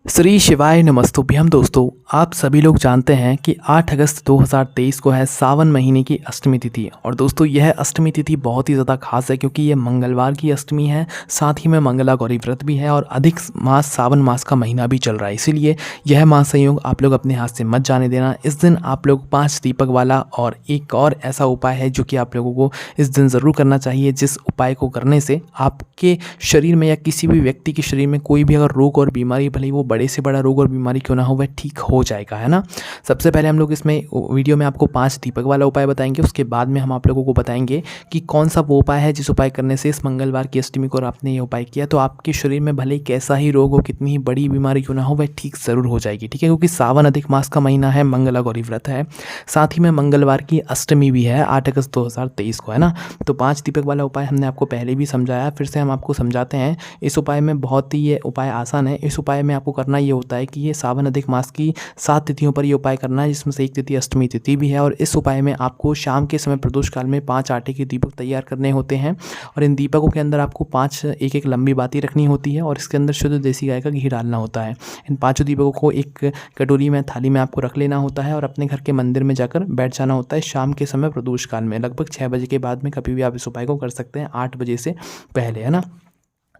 श्री शिवाय नमस्तुभ्यम दोस्तों। आप सभी लोग जानते हैं कि 8 अगस्त 2023 को है सावन महीने की अष्टमी तिथि। और दोस्तों यह अष्टमी तिथि बहुत ही ज़्यादा खास है क्योंकि ये मंगलवार की अष्टमी है, साथ ही में मंगला गौरी व्रत भी है और अधिक मास सावन मास का महीना भी चल रहा है। इसीलिए यह महासंयोग आप लोग अपने हाथ से मत जाने देना। इस दिन आप लोग 5 दीपक वाला और एक और ऐसा उपाय है जो कि आप लोगों को इस दिन ज़रूर करना चाहिए, जिस उपाय को करने से आपके शरीर में या किसी भी व्यक्ति के शरीर में कोई भी अगर रोग और बीमारी, भले ही वो बड़े से बड़ा रोग और बीमारी क्यों ना हो, वह ठीक हो जाएगा, है ना। सबसे पहले हम लोग इसमें वीडियो में आपको 5 दीपक वाला उपाय बताएंगे। उसके बाद में हम आप लोगों को बताएंगे कि कौन सा वो उपाय है जिस उपाय करने से इस मंगलवार की अष्टमी को आपने ये उपाय किया तो आपके शरीर में भले ही कैसा ही रोग हो, कितनी ही बड़ी बीमारी क्यों ना हो, वह ठीक ज़रूर हो जाएगी, ठीक है। क्योंकि सावन अधिक मास का महीना है, मंगला गौरी व्रत है, साथ ही में मंगलवार की अष्टमी भी है 8 अगस्त 2023 को, है ना। तो 5 दीपक वाला उपाय हमने आपको पहले भी समझाया, फिर से हम आपको समझाते हैं। इस उपाय में बहुत ही ये उपाय आसान है। इस उपाय में आपको करना ये होता है कि ये सावन अधिक मास की 7 तिथियों पर ये उपाय करना है, जिसमें से एक तिथि अष्टमी तिथि भी है। और इस उपाय में आपको शाम के समय प्रदोष काल में 5 आटे के दीपक तैयार करने होते हैं और इन दीपकों के अंदर आपको 5 एक लंबी बाती रखनी होती है और इसके अंदर शुद्ध देसी गाय का घी डालना होता है। इन 5 दीपकों को एक कटोरी में, थाली में आपको रख लेना होता है और अपने घर के मंदिर में जाकर बैठ जाना होता है शाम के समय प्रदोष काल में, लगभग 6 बजे के बाद में कभी भी आप इस उपाय को कर सकते हैं, 8 बजे से पहले, है ना।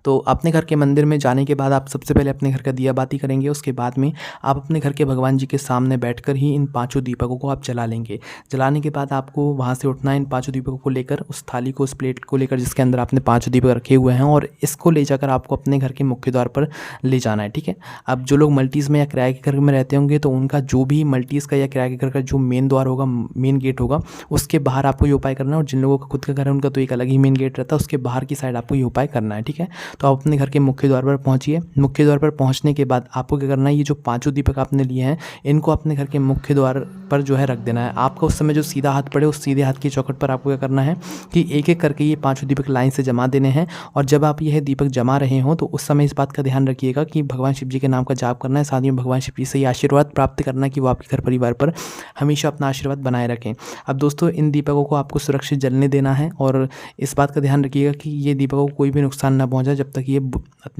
तो अपने घर के मंदिर में जाने के बाद आप सबसे पहले अपने घर का दिया बाती करेंगे। उसके बाद में आप अपने घर के भगवान जी के सामने बैठकर ही इन 5 दीपकों को आप जला लेंगे। जलाने के बाद आपको वहाँ से उठना है, इन 5 दीपकों को लेकर, उस थाली को, उस प्लेट को लेकर जिसके अंदर आपने 5 दीपक रखे हुए हैं, और इसको ले जाकर आपको अपने घर के मुख्य द्वार पर ले जाना है, ठीक है। अब जो लोग मल्टीज़ में या किराए के घर में रहते होंगे तो उनका जो भी मल्टीज़ का या किराए के घर का जो मेन द्वार होगा, मेन गेट होगा, उसके बाहर आपको ये उपाय करना है। और जिन लोगों का खुद का घर है उनका तो एक अलग ही मेन गेट रहता है, उसके बाहर की साइड आपको ये उपाय करना है, ठीक है। तो आप अपने घर के मुख्य द्वार पर पहुंचिए। मुख्य द्वार पर पहुंचने के बाद आपको क्या करना है, ये जो 5 दीपक आपने लिए हैं इनको अपने घर के मुख्य द्वार पर जो है रख देना है। आपका उस समय जो सीधा हाथ पड़े उस सीधे हाथ की चौखट पर आपको क्या करना है कि एक एक करके ये 5 दीपक लाइन से जमा देने हैं। और जब आप यह दीपक जमा रहे हों तो उस समय इस बात का ध्यान रखिएगा कि भगवान शिव जी के नाम का जाप करना है, साथ ही में भगवान शिव जी से ये आशीर्वाद प्राप्त करना है कि वो आपके घर परिवार पर हमेशा अपना आशीर्वाद बनाए रखें। अब दोस्तों इन दीपकों को आपको सुरक्षित जलने देना है और इस बात का ध्यान रखिएगा कि ये दीपकों को कोई भी नुकसान ना पहुंचाए जब तक ये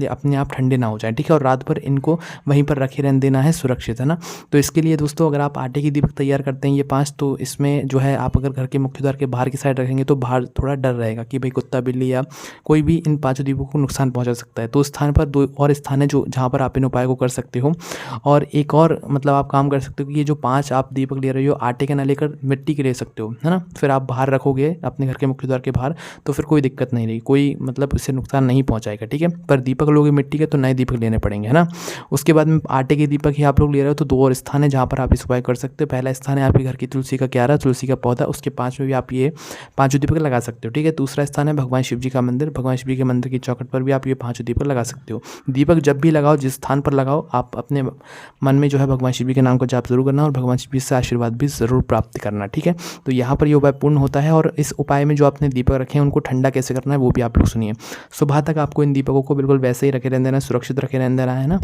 अपने आप ठंडे ना हो जाए, ठीक है। और रात भर इनको वहीं पर रखे रहने देना है, सुरक्षित, है ना। तो इसके लिए दोस्तों अगर आप आटे की दीपक तैयार करते हैं ये 5, तो इसमें जो है आप अगर घर के मुख्य द्वार के बाहर की साइड रखेंगे तो बाहर थोड़ा डर रहेगा कि भाई कुत्ता बिल्ली या कोई भी इन 5 दीपकों को नुकसान पहुंचा सकता है। तो स्थान पर 2 और स्थान है जो जहाँ पर आप इन उपाय को कर सकते हो। और एक और मतलब आप काम कर सकते हो कि ये जो 5 आप दीपक ले रहे हो आटे के ना लेकर मिट्टी के ले सकते हो, है ना। फिर आप बाहर रखोगे अपने घर के मुख्य द्वार के बाहर तो फिर कोई दिक्कत नहीं रहेगी, कोई मतलब इससे नुकसान नहीं पहुंचाएगा, ठीक है। पर दीपक लोगे मिट्टी के तो नए दीपक लेने पड़ेंगे, है ना। उसके बाद में आटे के दीपक ही आप लोग ले रहे हो तो 2 और स्थान है जहाँ पर आप इस उपाय कर सकते हो। पहला स्थान है आपके घर की तुलसी का क्यारा, तुलसी का पौधा, उसके 5 में भी आप ये 5 दीपक लगा सकते हो, ठीक है। दूसरा स्थान है भगवान शिव जी का मंदिर, भगवान शिव जी के मंदिर की चौखट पर भी आप ये 5 दीपक लगा सकते हो। दीपक जब भी लगाओ, जिस स्थान पर लगाओ, आप अपने मन में जो है भगवान शिव जी के नाम का जाप जरूर करना और भगवान शिव जी से आशीर्वाद भी जरूर प्राप्त करना, ठीक है। तो यहाँ पर ये उपाय पूर्ण होता है। और इस उपाय में जो आपने दीपक रखे हैं उनको ठंडा कैसे करना है वो भी आप लोग सुनिए। सुबह तक आपको इन दीपकों को बिल्कुल वैसे ही रखे रहने देना, सुरक्षित रखे रहने देना, है ना।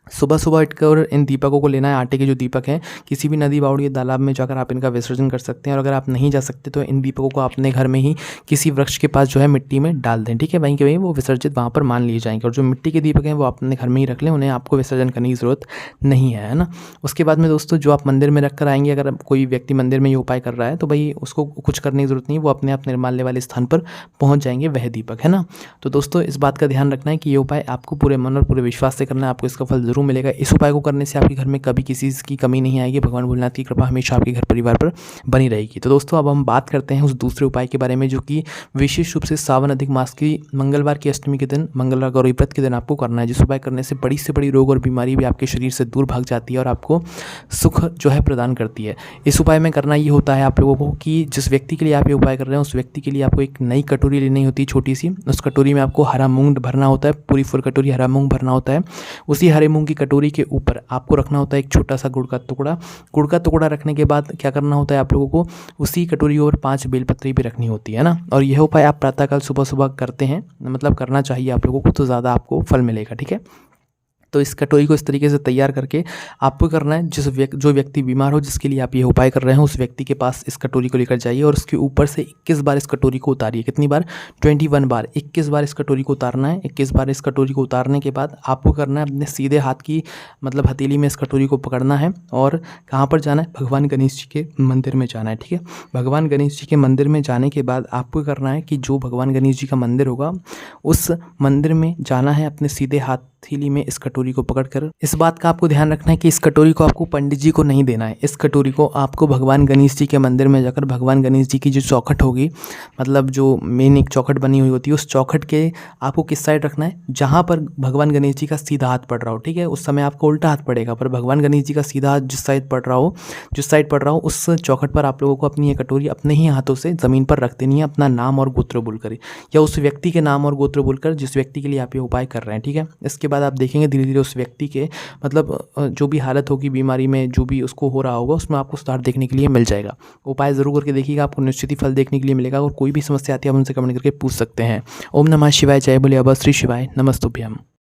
सुबह सुबह उठकर इन दीपकों को लेना है, आटे के जो दीपक हैं, किसी भी नदी, बावड़ी या तालाब में जाकर आप इनका विसर्जन कर सकते हैं। और अगर आप नहीं जा सकते तो इन दीपकों को अपने घर में ही किसी वृक्ष के पास जो है मिट्टी में डाल दें, ठीक है। वहीं के वहीं वो विसर्जित वहाँ पर मान लिए जाएंगे। और जो मिट्टी के दीपक हैं वो अपने घर में ही रख लें, उन्हें आपको विसर्जन करने की ज़रूरत नहीं है ना। उसके बाद में दोस्तों जो आप मंदिर में रख कर आएंगे, अगर कोई व्यक्ति मंदिर में ये उपाय कर रहा है तो भाई उसको कुछ करने की ज़रूरत नहीं, वो अपने आप निर्माल्य वाले स्थान पर पहुँच जाएंगे वह दीपक, है ना। तो दोस्तों इस बात का ध्यान रखना है कि ये उपाय आपको पूरे मन और पूरे विश्वास से करना है, आपको इसका फल जरूर मिलेगा। इस उपाय को करने से आपके घर में कभी किसी चीज़ की कमी नहीं आएगी, भगवान भोलेनाथ की कृपा हमेशा आपके घर परिवार पर बनी रहेगी। तो दोस्तों अब हम बात करते हैं उस दूसरे उपाय के बारे में जो कि विशेष रूप से सावन अधिक मास की मंगलवार की अष्टमी के दिन, मंगलवार गौरी व्रत के दिन आपको करना है, जिस उपाय करने से बड़ी रोग और बीमारी भी आपके शरीर से दूर भाग जाती है और आपको सुख जो है प्रदान करती है। इस उपाय में करना ये होता है आप लोगों को कि जिस व्यक्ति के लिए आप ये उपाय कर रहे हैं उस व्यक्ति के लिए आपको एक नई कटोरी लेनी होती है, छोटी सी। उस कटोरी में आपको हरा मूंग भरना होता है, पूरी फुल कटोरी हरा मूंग भरना होता है। उसी हरे मूंग की कटोरी के ऊपर आपको रखना होता है एक छोटा सा गुड़ का टुकड़ा। गुड़ का टुकड़ा रखने के बाद क्या करना होता है आप लोगों को, उसी कटोरी के ऊपर 5 बेलपत्री भी रखनी होती है ना। और यह उपाय आप प्रातःकाल सुबह सुबह करते हैं, मतलब करना चाहिए आप लोगों को, तो ज़्यादा आपको फल मिलेगा, ठीक है। तो इस कटोरी को इस तरीके से तैयार करके आपको करना है, जो व्यक्ति बीमार हो, जिसके लिए आप ये उपाय कर रहे हैं, उस व्यक्ति के पास इस कटोरी को लेकर जाइए और उसके ऊपर से 21 बार इस कटोरी को उतारिए। कितनी बार? 21 बार। 21 बार इस कटोरी को उतारना है। 21 बार इस कटोरी को उतारने के बाद आपको करना है, अपने सीधे हाथ की मतलब हथेली में इस कटोरी को पकड़ना है और कहाँ पर जाना है? भगवान गणेश जी के मंदिर में जाना है। ठीक है, भगवान गणेश जी के मंदिर में जाने के बाद आपको करना है कि जो भगवान गणेश जी का मंदिर होगा, उस मंदिर में जाना है अपने सीधे हथेली में इस कटोरी को पकड़कर। इस बात का आपको ध्यान रखना है कि इस कटोरी को आपको पंडित जी को नहीं देना है। इस कटोरी को आपको भगवान गणेश जी के मंदिर में जाकर भगवान गणेश जी की जो चौखट होगी, मतलब जो मेन एक चौखट बनी हुई होती है, उस चौखट के आपको किस साइड रखना है? जहाँ पर भगवान गणेश जी का सीधा हाथ पड़ रहा हो। ठीक है, उस समय आपको उल्टा हाथ पड़ेगा, पर भगवान गणेश जी का सीधा हाथ जिस साइड पड़ रहा हो उस चौखट पर आप लोगों को अपनी ये कटोरी अपने ही हाथों से ज़मीन पर रख देनी है, अपना नाम और गोत्र बोलकर या उस व्यक्ति के नाम और गोत्र बोलकर जिस व्यक्ति के लिए आप ये उपाय कर रहे हैं। ठीक है, इसके बाद आप देखेंगे धीरे धीरे उस व्यक्ति के मतलब जो भी हालत होगी बीमारी में, जो भी उसको हो रहा होगा, उसमें आपको सुधार देखने के लिए मिल जाएगा। उपाय ज़रूर करके देखिएगा, आपको निश्चित ही फल देखने के लिए मिलेगा। और कोई भी समस्या आती है आप उनसे कमेंट करके पूछ सकते हैं। ओम नमः शिवाय, जय बोले अभय श्री शिवाय, नमस्तुभ्यम।